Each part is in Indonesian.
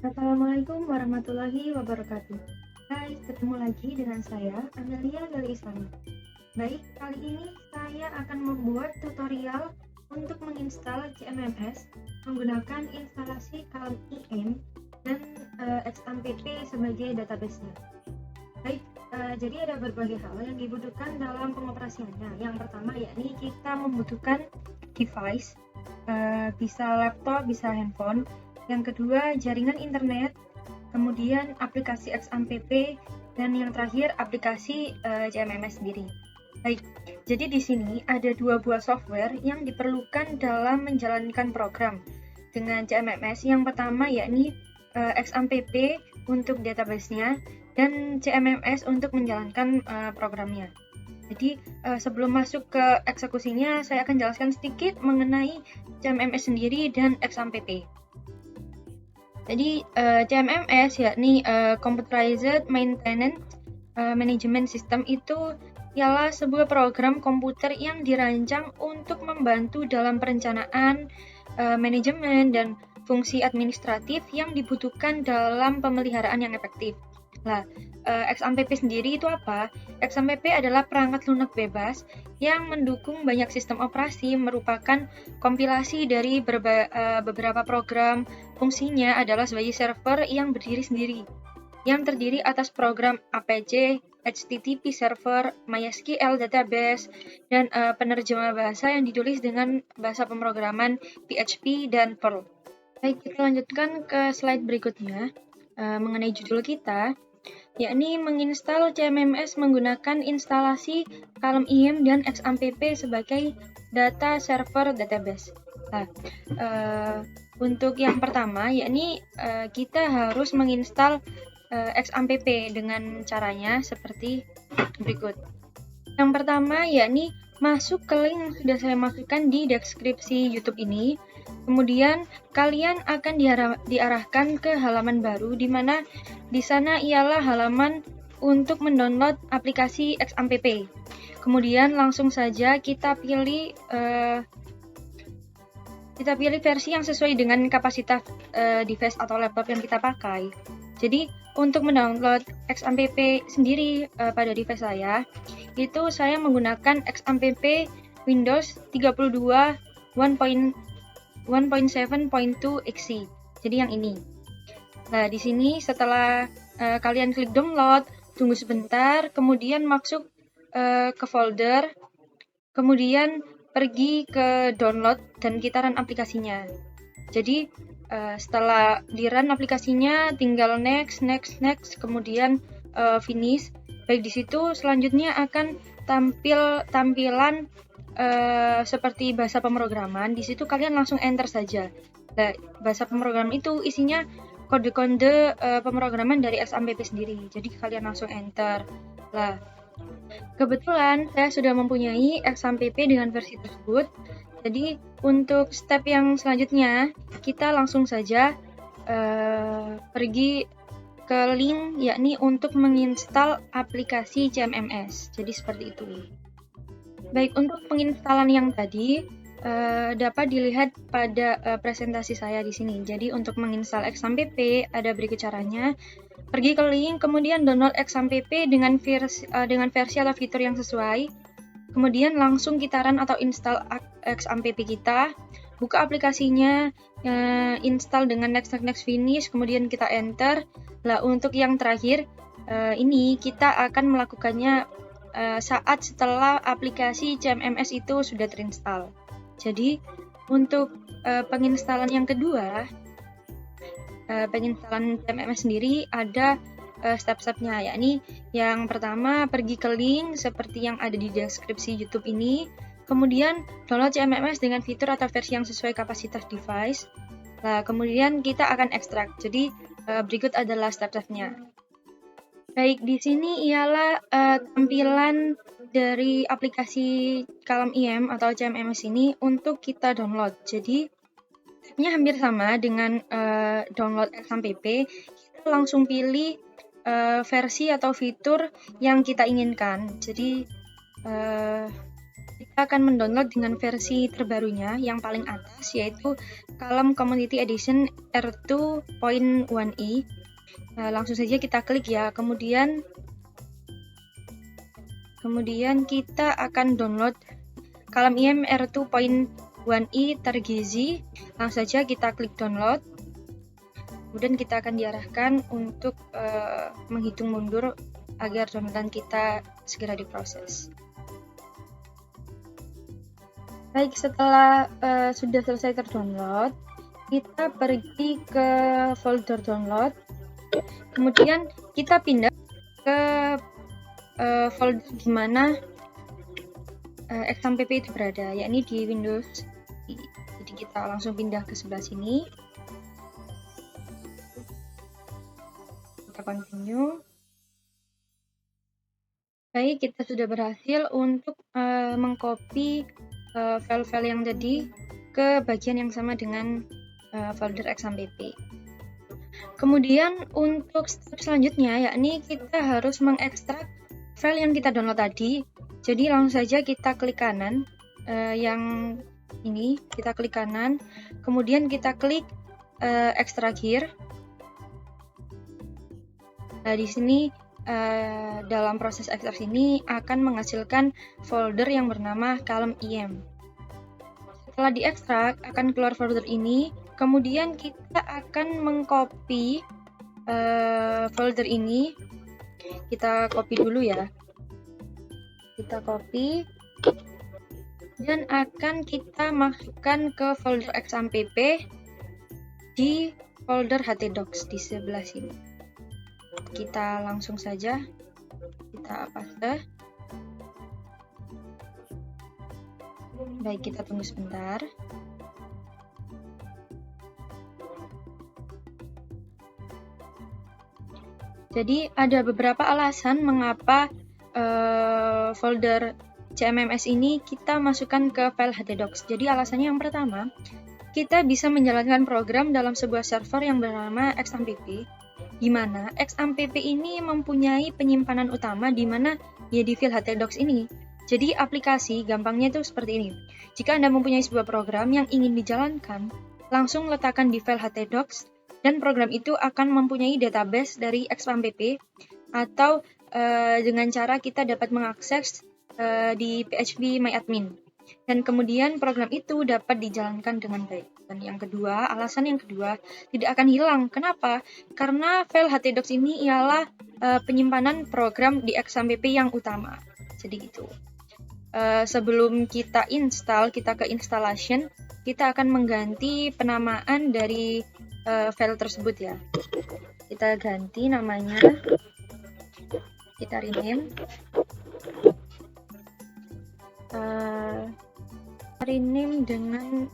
Assalamualaikum warahmatullahi wabarakatuh. Hai, ketemu lagi dengan saya, Amelia dari Islami. Baik, kali ini saya akan membuat tutorial untuk menginstal CMMS menggunakan instalasi Calm IM dan XAMPP sebagai database-nya. Baik, jadi ada berbagai hal yang dibutuhkan dalam pengoperasiannya. Yang pertama yakni kita membutuhkan device, bisa laptop, bisa handphone. Yang kedua, jaringan internet, kemudian aplikasi XAMPP, dan yang terakhir aplikasi CMMS sendiri. Baik, jadi di sini ada dua buah software yang diperlukan dalam menjalankan program dengan CMMS. Yang pertama yakni XAMPP untuk database-nya dan CMMS untuk menjalankan programnya. Jadi sebelum masuk ke eksekusinya, saya akan jelaskan sedikit mengenai CMMS sendiri dan XAMPP. Jadi CMMS yakni Computerized Maintenance Management System itu ialah sebuah program komputer yang dirancang untuk membantu dalam perencanaan, manajemen, dan fungsi administratif yang dibutuhkan dalam pemeliharaan yang efektif. Nah, XAMPP sendiri itu apa? XAMPP adalah perangkat lunak bebas yang mendukung banyak sistem operasi, merupakan kompilasi dari beberapa program. Fungsinya adalah sebagai server yang berdiri sendiri, yang terdiri atas program APC, HTTP server, MySQL database, dan penerjemah bahasa yang ditulis dengan bahasa pemrograman PHP dan Perl. Baik, kita lanjutkan ke slide berikutnya mengenai judul kita, yakni menginstal CMMS menggunakan instalasi Calm IM dan XAMPP sebagai data server database. Nah, untuk yang pertama, yakni kita harus menginstal XAMPP dengan caranya seperti berikut. Yang pertama, yakni masuk ke link yang sudah saya masukkan di deskripsi YouTube ini. Kemudian kalian akan diarahkan ke halaman baru, di mana di sana ialah halaman untuk mendownload aplikasi XAMPP. Kemudian langsung saja kita pilih versi yang sesuai dengan kapasitas device atau laptop yang kita pakai. Jadi untuk mendownload XAMPP sendiri pada device saya, itu saya menggunakan XAMPP Windows 32 1.7.2 XE. Jadi yang ini. Nah, di sini setelah kalian klik download, tunggu sebentar, kemudian masuk ke folder, kemudian pergi ke download dan kita run aplikasinya. Jadi setelah di run aplikasinya, tinggal next, kemudian finish. Baik, di situ selanjutnya akan tampilan seperti bahasa pemrograman. Di situ kalian langsung enter saja. Nah, bahasa pemrograman itu isinya kode-kode pemrograman dari XAMPP sendiri. Jadi kalian langsung enter. Nah, kebetulan saya sudah mempunyai XAMPP dengan versi tersebut. Jadi untuk step yang selanjutnya, kita langsung saja pergi ke link, yakni untuk menginstal aplikasi CMMS. Jadi seperti itu. Baik, untuk penginstalan yang tadi dapat dilihat pada presentasi saya di sini. Jadi untuk menginstal XAMPP ada berikut caranya. Pergi ke link, kemudian download XAMPP dengan versi atau fitur yang sesuai. Kemudian langsung kita run atau install XAMPP kita, buka aplikasinya, install dengan next finish, kemudian kita enter. Nah, untuk yang terakhir, ini kita akan melakukannya saat setelah aplikasi CMMS itu sudah terinstall. Jadi, untuk penginstalan yang kedua, penginstalan CMMS sendiri ada step-stepnya, yakni yang pertama pergi ke link seperti yang ada di deskripsi YouTube ini, kemudian download CMMS dengan fitur atau versi yang sesuai kapasitas device. Nah, kemudian kita akan ekstrak. Jadi berikut adalah step-stepnya. Baik, di sini ialah tampilan dari aplikasi Calm IM atau CMMS ini untuk kita download. Jadi stepnya hampir sama dengan download XAMPP. Kita langsung pilih versi atau fitur yang kita inginkan. Jadi kita akan mendownload dengan versi terbarunya yang paling atas, yaitu Calm Community Edition R2.1e. Langsung saja kita klik ya. Kemudian kita akan download Calm IM R2.1e tergizi. Langsung saja kita klik download. Kemudian kita akan diarahkan untuk menghitung mundur agar downloadan kita segera diproses. Baik, setelah sudah selesai terdownload, kita pergi ke folder download. Kemudian kita pindah ke folder di mana XAMPP itu berada, yakni di Windows. Jadi kita langsung pindah ke sebelah sini. Kita continue. Baik, kita sudah berhasil untuk mengcopy file-file yang tadi ke bagian yang sama dengan folder XAMPP. Kemudian untuk step selanjutnya, yakni kita harus mengekstrak file yang kita download tadi. Jadi langsung saja kita klik kanan, yang ini kita klik kanan, kemudian kita klik extract here. Nah, di sini dalam proses ekstrak ini akan menghasilkan folder yang bernama Calm IM. Setelah diekstrak akan keluar folder ini, kemudian kita akan mengcopy folder ini. Kita copy dulu ya. Kita copy dan akan kita masukkan ke folder XAMPP di folder htdocs di sebelah sini. Kita langsung saja kita paste. Baik, kita tunggu sebentar. Jadi ada beberapa alasan mengapa folder CMMS ini kita masukkan ke file htdocs. Jadi alasannya yang pertama, kita bisa menjalankan program dalam sebuah server yang bernama XAMPP, di mana XAMPP ini mempunyai penyimpanan utama di mana ya di file htdocs ini. Jadi aplikasi gampangnya itu seperti ini. Jika Anda mempunyai sebuah program yang ingin dijalankan, langsung letakkan di file htdocs dan program itu akan mempunyai database dari XAMPP atau dengan cara kita dapat mengakses di PHP MyAdmin. Dan kemudian program itu dapat dijalankan dengan baik. Dan yang kedua, alasan yang kedua, tidak akan hilang. Kenapa? Karena file htdocs ini ialah penyimpanan program di XAMPP yang utama. Jadi gitu. Sebelum kita install, kita ke installation, kita akan mengganti penamaan dari file tersebut ya. Kita ganti namanya, kita rename. Rename dengan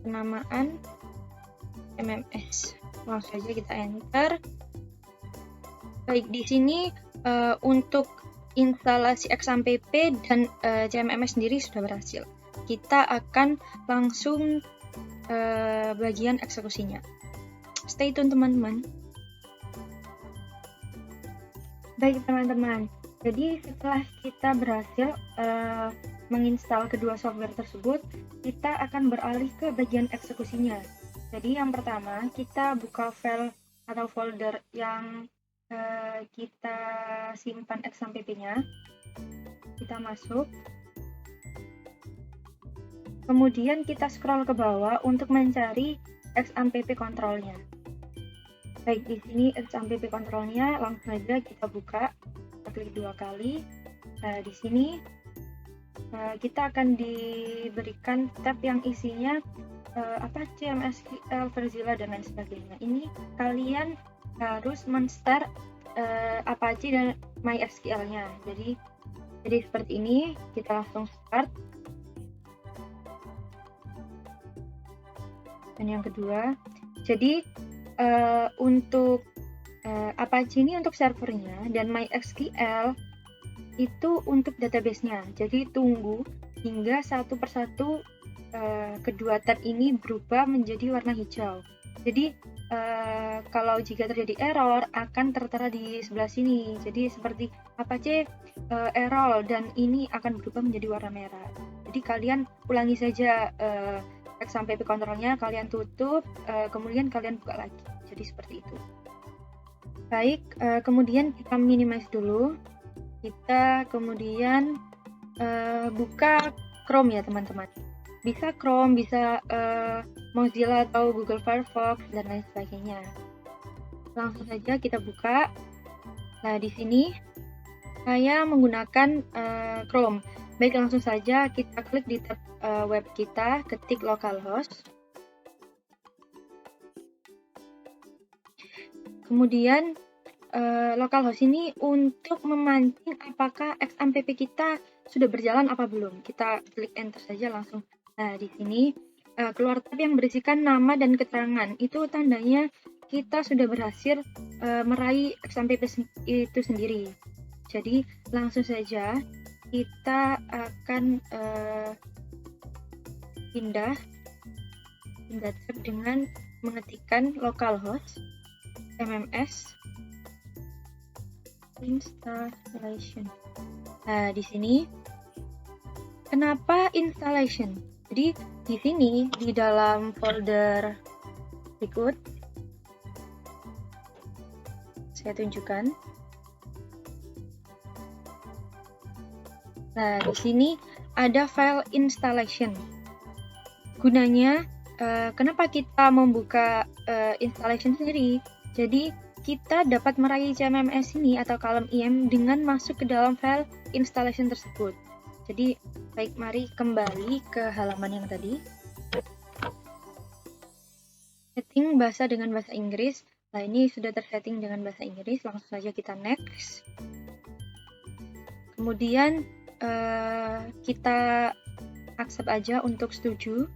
penamaan MMS. Langsung saja kita enter. Baik, di sini untuk instalasi XAMPP dan CMMS sendiri sudah berhasil. Kita akan langsung bagian eksekusinya. Stay tune teman-teman. Baik teman-teman, jadi setelah kita berhasil menginstal kedua software tersebut, kita akan beralih ke bagian eksekusinya. Jadi yang pertama, kita buka file atau folder yang kita simpan XAMPP-nya. Kita masuk. Kemudian kita scroll ke bawah untuk mencari XAMPP control-nya. Baik, di sini XAMPP control-nya langsung saja kita buka. Kita klik 2 kali. Di sini kita akan diberikan tab yang isinya CMSQL, Verzilla dan lain sebagainya. Ini kalian harus men-start Apache dan MySQL-nya. Jadi seperti ini, kita langsung start. Dan yang kedua, jadi untuk Apache ini untuk servernya dan MySQL itu untuk database-nya. Jadi tunggu hingga satu persatu kedua tab ini berubah menjadi warna hijau. Jadi kalau jika terjadi error akan tertera di sebelah sini. Jadi seperti Apache error dan ini akan berubah menjadi warna merah. Jadi kalian ulangi saja XAMPP kontrolnya, kalian tutup, kemudian kalian buka lagi. Jadi seperti itu. Baik, kemudian kita minimize dulu. Kita kemudian buka Chrome ya teman-teman. Bisa Chrome, bisa Mozilla atau Google Firefox dan lain sebagainya. Langsung saja kita buka. Nah, di sini saya menggunakan Chrome. Baik, langsung saja kita klik di tab web kita, ketik localhost. Kemudian localhost ini untuk memancing apakah XAMPP kita sudah berjalan apa belum. Kita klik enter saja langsung. Nah, di sini keluar tab yang berisikan nama dan keterangan. Itu tandanya kita sudah berhasil meraih XAMPP itu sendiri. Jadi langsung saja kita akan pindah tab dengan mengetikkan localhost MMS installation. Nah, di sini kenapa installation? Jadi di sini di dalam folder berikut saya tunjukkan. Nah, di sini ada file installation. Gunanya kenapa kita membuka installation sendiri? Jadi kita dapat meraih CMMS ini atau column IM dengan masuk ke dalam file installation tersebut. Jadi, baik, mari kembali ke halaman yang tadi. Setting bahasa dengan bahasa Inggris. Nah, ini sudah tersetting dengan bahasa Inggris. Langsung saja kita next. Kemudian kita accept aja untuk setuju.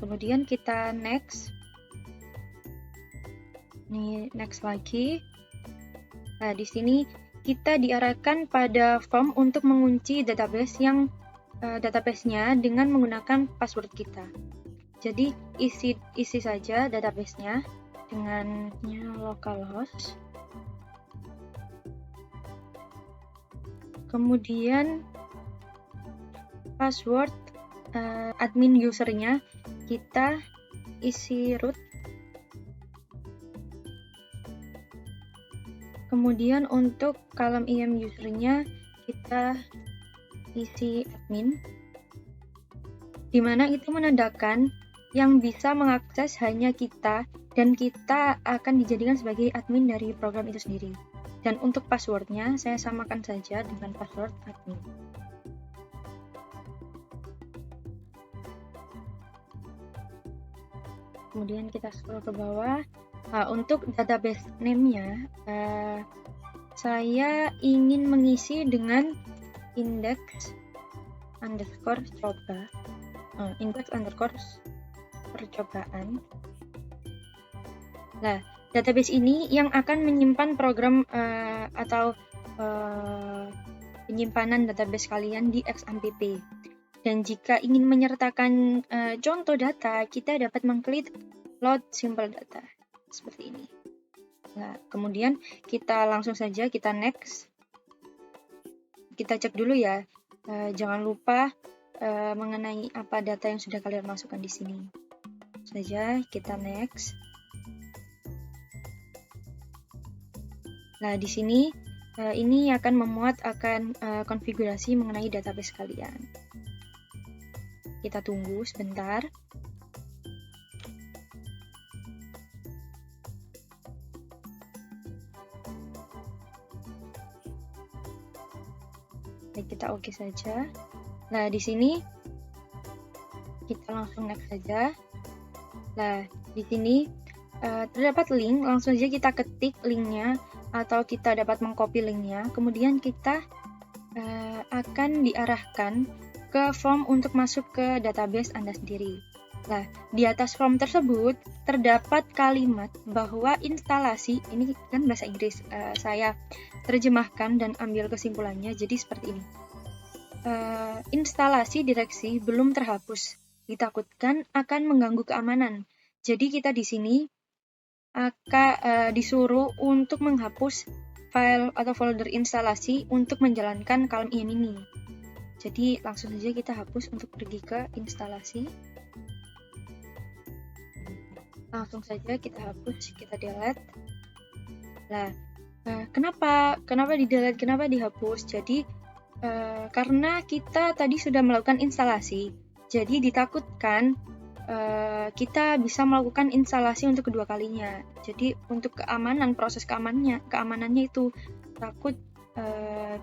Kemudian kita next. Ini next lagi. Nah, di sini kita diarahkan pada form untuk mengunci database yang database-nya dengan menggunakan password kita. Jadi isi saja database-nya dengan localhost. Kemudian password admin usernya kita isi root. Kemudian untuk column IM usernya kita isi admin, dimana itu menandakan yang bisa mengakses hanya kita dan kita akan dijadikan sebagai admin dari program itu sendiri. Dan untuk passwordnya saya samakan saja dengan password admin. Kemudian kita scroll ke bawah. Nah, untuk database name-nya, saya ingin mengisi dengan index underscore percobaan. Nah, database ini yang akan menyimpan program atau penyimpanan database kalian di XAMPP. Dan jika ingin menyertakan contoh data, kita dapat mengklik load simple data seperti ini. Nah, kemudian kita langsung saja kita next. Kita cek dulu ya, jangan lupa mengenai apa data yang sudah kalian masukkan di sini. Saja kita next. Nah, di sini ini akan memuat konfigurasi mengenai database kalian. Kita tunggu sebentar. Baik, kita oke saja. Nah, di sini kita langsung next saja. Nah, di sini terdapat link, langsung saja kita ketik linknya atau kita dapat mengcopy linknya. Kemudian kita akan diarahkan ke form untuk masuk ke database Anda sendiri. Nah, di atas form tersebut terdapat kalimat bahwa instalasi, ini kan bahasa Inggris, saya terjemahkan dan ambil kesimpulannya, jadi seperti ini. Instalasi direksi belum terhapus, ditakutkan akan mengganggu keamanan. Jadi kita di sini akan disuruh untuk menghapus file atau folder instalasi untuk menjalankan Calm IM ini. Jadi langsung saja kita hapus untuk pergi ke instalasi. Langsung saja kita hapus, kita delete. Nah, kenapa di delete, kenapa dihapus? Jadi karena kita tadi sudah melakukan instalasi, jadi ditakutkan kita bisa melakukan instalasi untuk kedua kalinya. Jadi untuk keamanan, proses keamanannya itu takut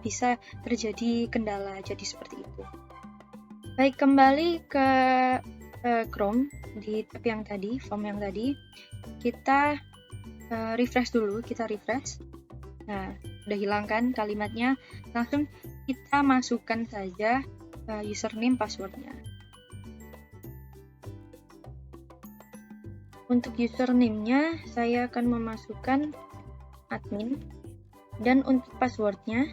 bisa terjadi kendala, jadi seperti itu. Baik, kembali ke Chrome di tab yang tadi, form yang tadi, kita refresh dulu, kita refresh. Nah, udah hilang kan kalimatnya, langsung kita masukkan saja username passwordnya. Untuk username-nya saya akan memasukkan admin, dan untuk passwordnya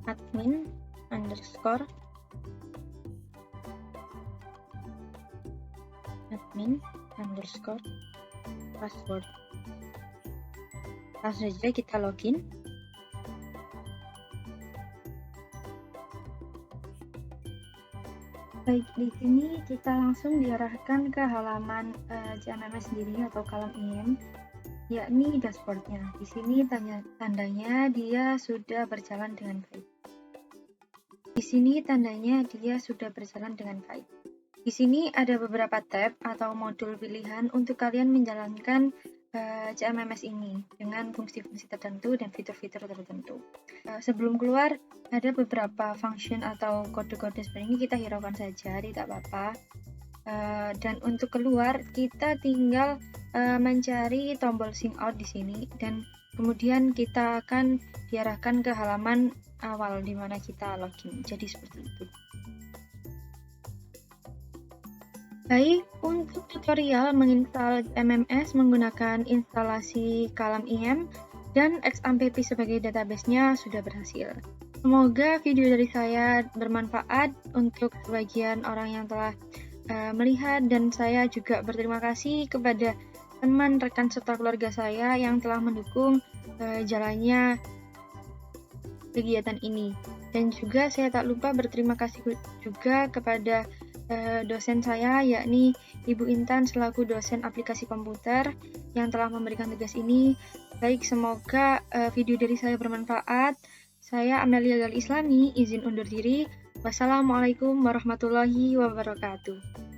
admin underscore password. Langsung saja kita login. Baik, di sini kita langsung diarahkan ke halaman JMMS sendiri atau Calm IM, yakni dashboardnya. Di sini tandanya dia sudah berjalan dengan baik. Di sini tandanya dia sudah berjalan dengan baik. Di sini ada beberapa tab atau modul pilihan untuk kalian menjalankan JMMS ini dengan fungsi-fungsi tertentu dan fitur-fitur tertentu. Sebelum keluar, ada beberapa function atau kode-kode seperti ini, kita hiraukan saja, tidak apa-apa. Dan untuk keluar, kita tinggal mencari tombol sign out di sini, dan kemudian kita akan diarahkan ke halaman awal di mana kita login. Jadi seperti itu. Baik, untuk tutorial menginstal MMS menggunakan instalasi Calm IM dan XAMPP sebagai database-nya sudah berhasil. Semoga video dari saya bermanfaat untuk sebagian orang yang telah melihat, dan saya juga berterima kasih kepada teman, rekan, serta keluarga saya yang telah mendukung jalannya kegiatan ini. Dan juga saya tak lupa berterima kasih juga kepada dosen saya, yakni Ibu Intan selaku dosen aplikasi komputer yang telah memberikan tugas ini. Baik, semoga video dari saya bermanfaat. Saya Amelia Gali Islami, izin undur diri. Wassalamualaikum warahmatullahi wabarakatuh.